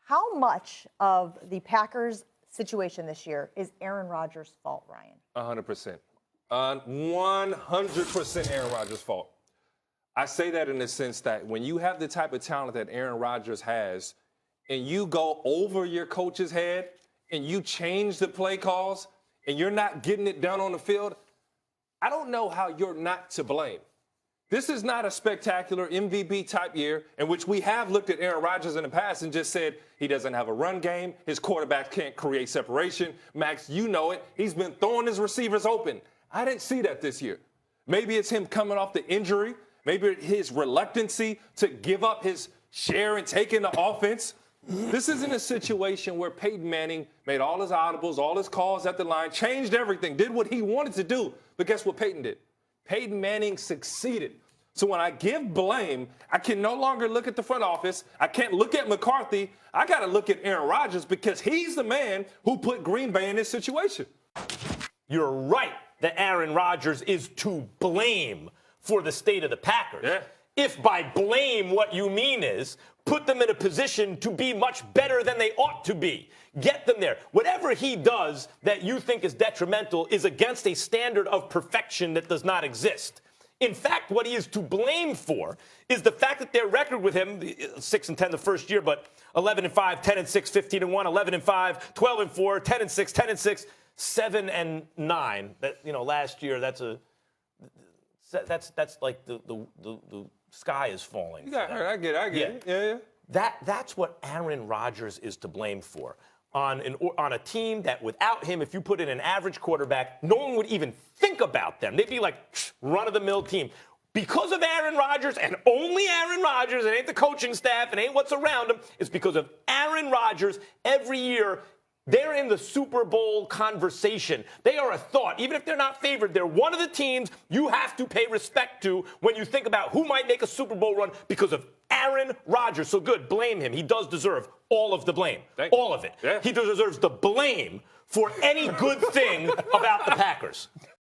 How much of the Packers' situation this year is Aaron Rodgers' fault, Ryan? 100%. 100% Aaron Rodgers' fault. I say that in the sense that when you have the type of talent that Aaron Rodgers has, and you go over your coach's head, and you change the play calls, and you're not getting it done on the field, I don't know how you're not to blame. This is not a spectacular MVP type year in which we have looked at Aaron Rodgers in the past and just said he doesn't have a run game. His quarterback can't create separation. Max, you know it. He's been throwing his receivers open. I didn't see that this year. Maybe it's him coming off the injury. Maybe his reluctancy to give up his share and take in the offense. This isn't a situation where Peyton Manning made all his audibles, all his calls at the line, changed everything, did what he wanted to do. But guess what Peyton did? Peyton Manning succeeded. So when I give blame, I can no longer look at the front office. I can't look at McCarthy. I got to look at Aaron Rodgers because he's the man who put Green Bay in this situation. You're right that Aaron Rodgers is to blame for the state of the Packers. Yeah. If by blame what you mean is put them in a position to be much better than they ought to be. Get them there. Whatever he does that you think is detrimental is against a standard of perfection that does not exist. In fact, what he is to blame for is the fact that their record with him, 6-10 the first year, but 11-5, 10-6, 15-1, 11-5, 12-4, 10-6, 10-6, 7-9. That, you know, last year that's like the sky is falling. You got hurt. I get it. Yeah. That's what Aaron Rodgers is to blame for. On a team that without him, if you put in an average quarterback, no one would even think about them. They'd be like run-of-the-mill team. Because of Aaron Rodgers and only Aaron Rodgers, it ain't the coaching staff, it ain't what's around him, it's because of Aaron Rodgers every year. They're in the Super Bowl conversation. They are a thought. Even if they're not favored, they're one of the teams you have to pay respect to when you think about who might make a Super Bowl run because of Aaron Rodgers. So good, blame him. He does deserve all of the blame. All of it. Yeah. He deserves the blame for any good thing about the Packers.